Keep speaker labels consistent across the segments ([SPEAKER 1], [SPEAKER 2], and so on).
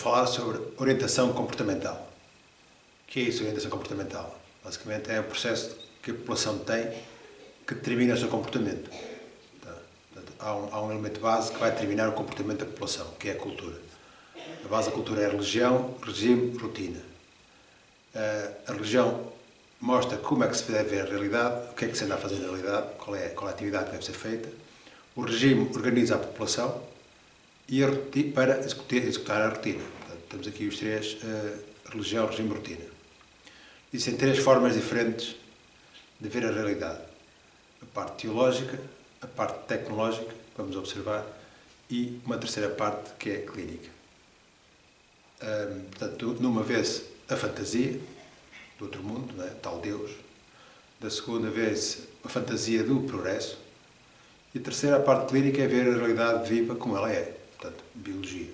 [SPEAKER 1] falar sobre orientação comportamental. O que é isso, orientação comportamental? Basicamente é o processo que a população tem que determina o seu comportamento. Portanto, há um elemento base que vai determinar o comportamento da população, que é a cultura. A base da cultura é a religião, regime, rotina. A religião mostra como é que se deve ver a realidade, o que é que se anda a fazer na realidade, qual é a atividade que deve ser feita. O regime organiza a população e para executar a rotina. Portanto, temos aqui os três, religião, regime e rotina. Existem três formas diferentes de ver a realidade. A parte teológica, a parte tecnológica, que vamos observar, e uma terceira parte que é clínica. Portanto, numa vez a fantasia do outro mundo, não é? Tal Deus. Da segunda vez a fantasia do progresso. E a terceira, a parte clínica, é ver a realidade viva como ela é. Portanto, biologia.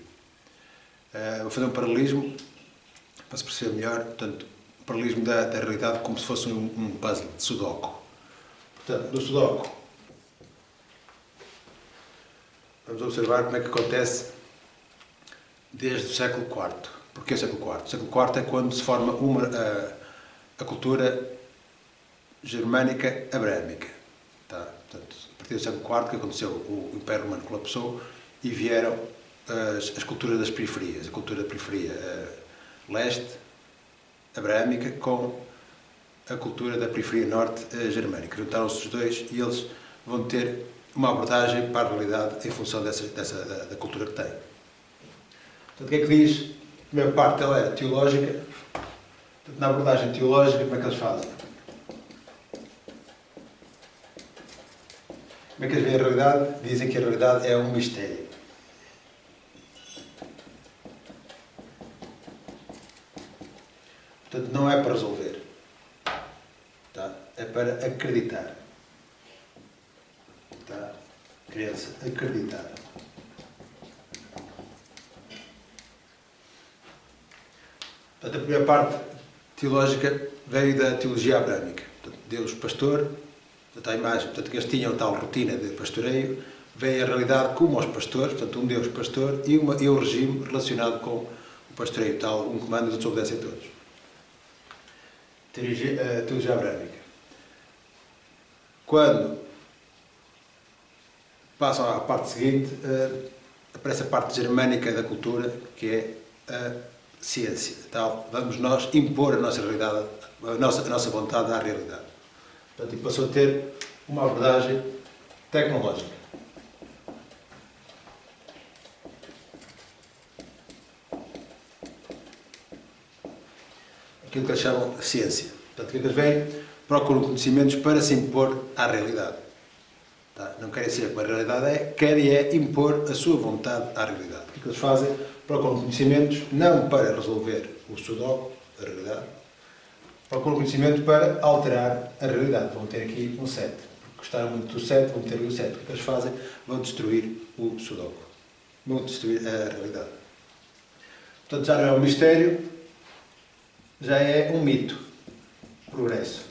[SPEAKER 1] Vou fazer um paralelismo para se perceber melhor. Portanto, o paralelismo da realidade como se fosse um puzzle de Sudoku. Portanto, no Sudoku, vamos observar como é que acontece desde o século IV. Porquê o século IV? O século IV é quando se forma a cultura germânica abrâmica. Tá? Portanto, a partir do século IV que aconteceu, o Império Romano colapsou e vieram as culturas das periferias. A cultura da periferia leste, abrâmica, com a cultura da periferia norte germânica. Juntaram-se os dois e eles vão ter uma abordagem para a realidade em função da cultura que têm. Portanto, o que é que diz? A primeira parte ela é teológica. Portanto, na abordagem teológica, como é que eles fazem? Como é que eles veem a realidade? Dizem que a realidade é um mistério. Portanto, não é para resolver. Tá? É para acreditar. Tá? Crença, acreditar. Portanto, a primeira parte teológica veio da teologia abrâmica. Portanto, Deus pastor, portanto, a imagem, portanto, que eles tinham tal rotina de pastoreio, veio a realidade como aos pastores, portanto, um Deus pastor e o regime relacionado com o pastoreio, tal, um comando que desobedecem a todos. Teologia abrâmica. Quando passam à parte seguinte, aparece a parte germânica da cultura, que é a ciência. Tal, vamos nós impor a nossa realidade, a nossa vontade à realidade. Portanto, e passou a ter uma abordagem tecnológica. Aquilo que eles chamam de ciência. Portanto, o que eles veem? Procuram conhecimentos para se impor à realidade. Tá? Não querem ser como a realidade é, querem impor a sua vontade à realidade. O que eles fazem? Procuram conhecimentos não para resolver o Sudoku, a realidade, procuram conhecimento para alterar a realidade. Vão ter aqui um 7. Gostaram muito do 7, vão ter o 7. O que eles fazem? Vão destruir o Sudoku. Vão destruir a realidade. Portanto, já não é um mistério, já é um mito. Progresso.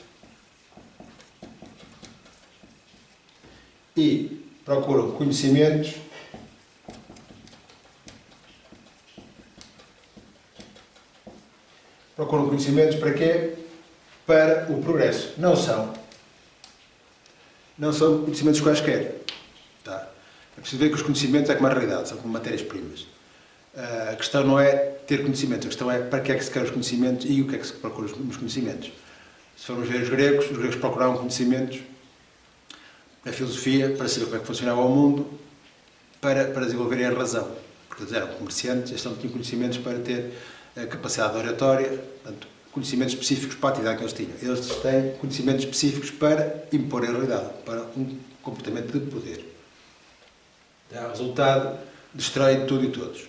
[SPEAKER 1] E procuram conhecimentos para quê? Para o progresso. Não são conhecimentos quaisquer. Tá? É preciso ver que os conhecimentos é como a realidade, são como matérias-primas. A questão não é ter conhecimentos, a questão é para que é que se quer os conhecimentos e o que é que se procura nos conhecimentos. Se formos ver os gregos procuravam conhecimentos na filosofia para saber como é que funcionava o mundo, para desenvolverem a razão. Porque eles eram comerciantes, eles não tinham conhecimentos para ter a capacidade de oratória, portanto, conhecimentos específicos para a atividade que eles tinham. Eles têm conhecimentos específicos para impor a realidade, para um comportamento de poder. O resultado destrói tudo e todos.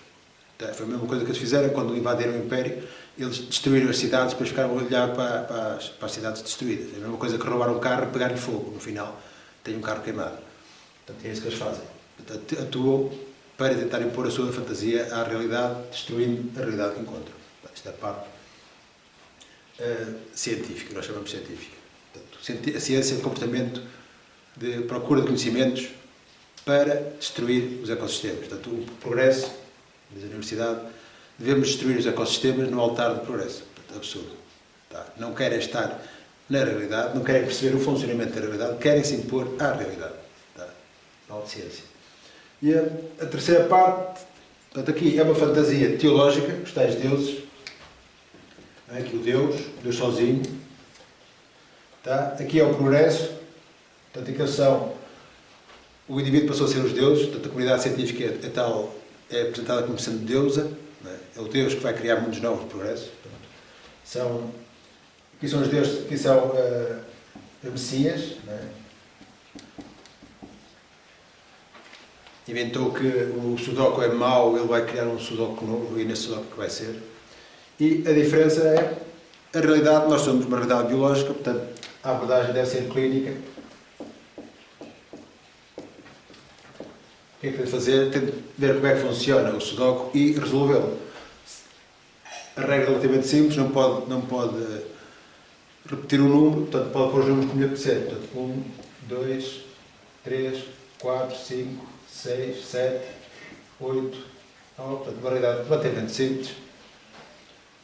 [SPEAKER 1] Foi a mesma coisa que eles fizeram quando invadiram o Império. Eles destruíram as cidades, depois ficaram a olhar para as cidades destruídas. É a mesma coisa que roubaram um carro e pegar-lhe fogo. No final, tem um carro queimado. Portanto, é isso que eles fazem. Portanto, atuam para tentar impor a sua fantasia à realidade, destruindo a realidade que encontram. Esta é a parte científica, nós chamamos de científica. Portanto, a ciência é o comportamento de procura de conhecimentos para destruir os ecossistemas. Portanto, o progresso, diz a Universidade, devemos destruir os ecossistemas no altar do progresso. Absurdo. Tá? Não querem estar na realidade, não querem perceber o funcionamento da realidade, querem se impor à realidade. Tá? Mal de ciência. E a terceira parte, portanto, aqui é uma fantasia teológica, os tais deuses. Aqui o Deus sozinho. Tá? Aqui é o progresso. Portanto, aqui são. O indivíduo passou a ser os deuses, portanto, a comunidade científica é apresentada como sendo deusa. É o Deus que vai criar mundos novos de progresso. Aqui são os deuses, aqui são os Messias. Inventou que o Sudoku é mau, ele vai criar um Sudoku novo, e nesse Sudoku que vai ser. E a diferença é a realidade, nós somos uma realidade biológica, portanto, a abordagem deve ser clínica. O que é que tem de fazer? Tem de ver como é que funciona o Sudoku e resolvê-lo. A regra é relativamente simples, não pode repetir o número, portanto, pode pôr os números como lhe apetecer. Portanto, 1, 2, 3, 4, 5, 6, 7, 8, 9, portanto, uma realidade relativamente simples.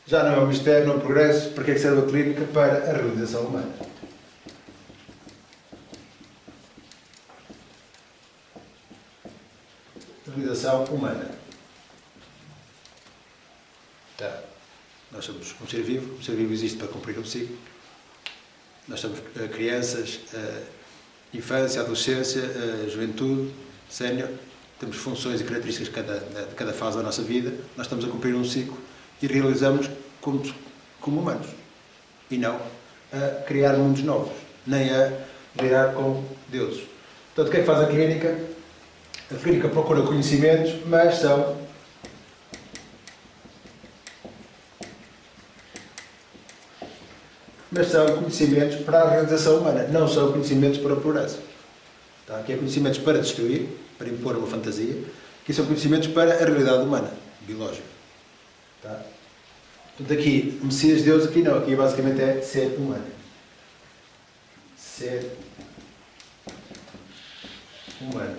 [SPEAKER 1] Já não é um mistério, não é um progresso. Para que é que serve a clínica? Para a realização humana. Realização humana. Tá. Nós somos um ser vivo existe para cumprir um ciclo. Nós somos crianças, infância, adolescência, juventude, sénior. Temos funções e características de cada fase da nossa vida. Nós estamos a cumprir um ciclo e realizamos como humanos. E não a criar mundos novos, nem a lidar com deuses. Portanto, o que é que faz a clínica? A clínica procura conhecimentos, mas são conhecimentos para a realização humana, não são conhecimentos para o progresso. Tá? Aqui é conhecimentos para destruir, para impor uma fantasia, aqui são conhecimentos para a realidade humana, biológica. Tá? Portanto, aqui, Messias de Deus, aqui não, aqui basicamente é ser humano. Ser humano.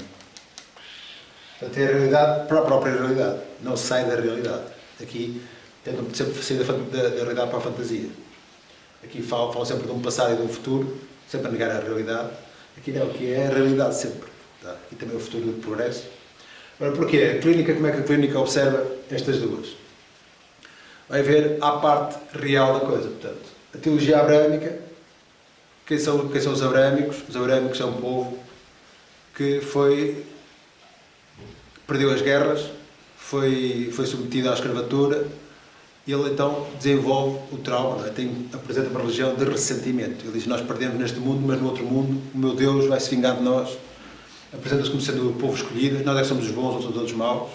[SPEAKER 1] Portanto, é a realidade para a própria realidade, não sai da realidade. Aqui, tentam sempre sair da realidade para a fantasia. Aqui falam sempre de um passado e de um futuro, sempre a negar a realidade. Aqui não, aqui é a realidade sempre. Tá? Aqui também é o futuro do progresso. Agora, porquê? A clínica, como é que a clínica observa estas duas? Vai ver a parte real da coisa. Portanto, a teologia abraâmica, quem são os abraâmicos? Os abraâmicos são um povo que perdeu as guerras, foi submetido à escravatura. E ele então desenvolve o trauma, não é? Apresenta uma religião de ressentimento. Ele diz: nós perdemos neste mundo, mas no outro mundo o meu Deus vai se vingar de nós. Apresenta-se como sendo o povo escolhido, nós é que somos os bons, outros todos os maus.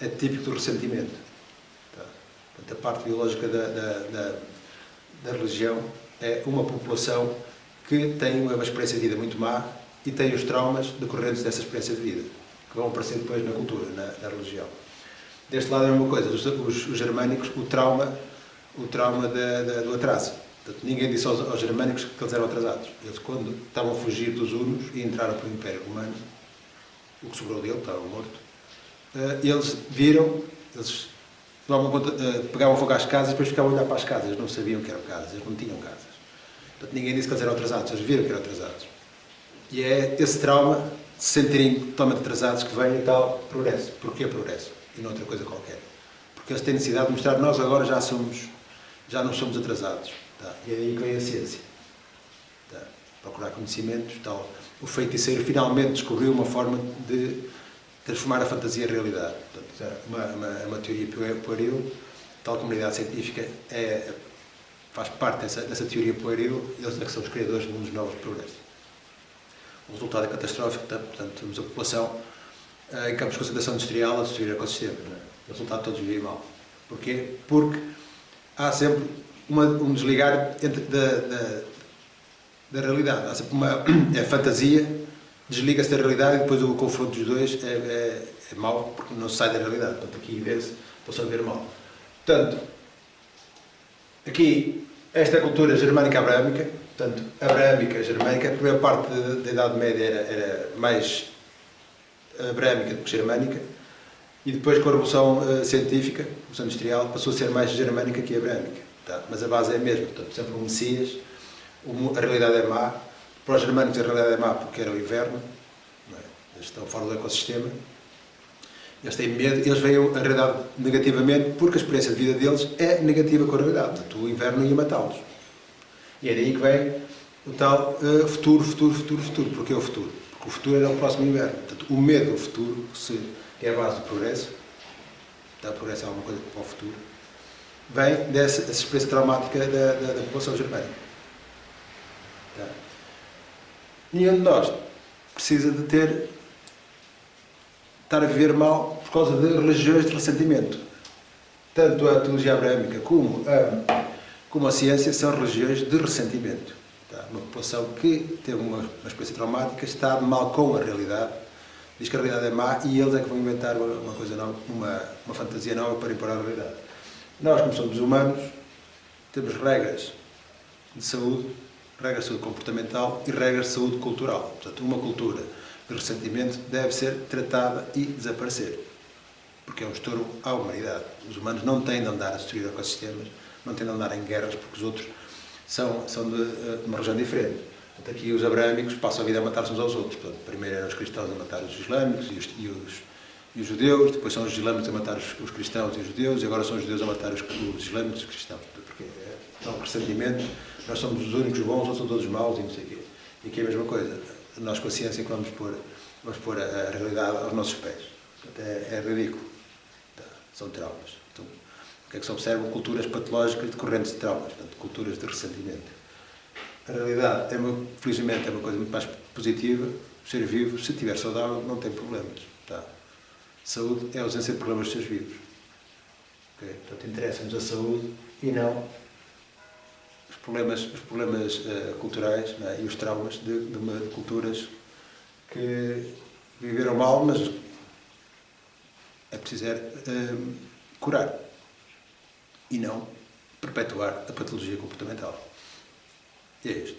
[SPEAKER 1] É típico do ressentimento. Tá? Portanto, a parte biológica da religião é uma população que tem uma experiência de vida muito má e tem os traumas decorrentes dessa experiência de vida, que vão aparecer depois na cultura, na religião. Deste lado é a mesma coisa, os germânicos, o trauma do atraso. Portanto, ninguém disse aos germânicos que eles eram atrasados. Eles, quando estavam a fugir dos hunos e entraram para o Império Romano, o que sobrou dele, estava morto, eles viram, eles pegavam fogo às casas e depois ficavam a olhar para as casas. Eles não sabiam que eram casas, eles não tinham casas. Portanto, ninguém disse que eles eram atrasados, eles viram que eram atrasados. E é esse trauma de se sentirem totalmente atrasados que vem e tal progresso. Porquê progresso? E não outra coisa qualquer. Porque eles têm necessidade de mostrar que nós agora já não somos atrasados. Tá? E é aí que vem a ciência. Tá? Procurar conhecimentos, tal. O feiticeiro finalmente descobriu uma forma de transformar a fantasia em realidade. Portanto, é uma teoria pueril, tal comunidade científica faz parte dessa teoria pueril, eles é que são os criadores de mundos novos de progresso. O resultado é catastrófico, portanto, temos a população em campos de concentração industrial a destruir ecossistemas. O resultado todos vivem mal. Porquê? Porque há sempre um desligar da realidade. Há sempre a fantasia, desliga-se da realidade e depois o confronto dos dois é mau, porque não se sai da realidade. Portanto, aqui vê-se, posso ver mal. Portanto, aqui, esta é a cultura germânica-abraâmica. Portanto, abraâmica, germânica. A primeira parte da Idade Média era mais abraâmica do que germânica. E depois, com a Revolução Científica, a Revolução Industrial, passou a ser mais germânica que abrâmica. Tá? Mas a base é a mesma. Portanto, por exemplo, o Messias, a realidade é má. Para os germânicos, a realidade é má porque era o inverno. Não é? Eles estão fora do ecossistema. Eles têm medo, eles veem a realidade negativamente porque a experiência de vida deles é negativa com a realidade. Portanto, o inverno ia matá-los. E é daí que vem o tal futuro. Porquê o futuro? Porque o futuro era o próximo inverno. Portanto, o medo do futuro, que é a base do progresso, o progresso é alguma coisa para o futuro, vem dessa experiência traumática da população germânica. Tá? Nenhum de nós precisa de estar a viver mal por causa de religiões de ressentimento. Tanto a teologia abrâmica como a ciência são religiões de ressentimento. Tá? Uma população que teve uma experiência traumática está de mal com a realidade, diz que a realidade é má e eles é que vão inventar uma coisa nova, uma fantasia nova para impor a realidade. Nós, como somos humanos, temos regras de saúde, regras de saúde comportamental e regras de saúde cultural. Portanto, uma cultura de ressentimento deve ser tratada e desaparecer, porque é um estorvo à humanidade. Os humanos não têm de andar a destruir ecossistemas, não têm de andar em guerras, porque os outros são de uma região diferente. Portanto, aqui os abrâmicos passam a vida a matar-se uns aos outros. Portanto, primeiro eram os cristãos a matar os islâmicos e os judeus, depois são os islâmicos a matar os cristãos e os judeus, e agora são os judeus a matar os islâmicos e os cristãos. Porque é um ressentimento, nós somos os únicos bons, ou são todos maus e não sei o quê. E aqui é a mesma coisa. Nós, com a ciência, vamos pôr a realidade aos nossos pés. Portanto, é ridículo. Tá? São traumas. Então, o que é que se observam? Culturas patológicas decorrentes de traumas, portanto, culturas de ressentimento. A realidade, felizmente, é uma coisa muito mais positiva. O ser vivo, se estiver saudável, não tem problemas. Tá? Saúde é a ausência de problemas dos seres vivos. Okay? Portanto, interessa-nos a saúde e não os problemas culturais, não é? E os traumas de culturas que viveram mal, mas é preciso curar e não perpetuar a patologia comportamental. E é isto.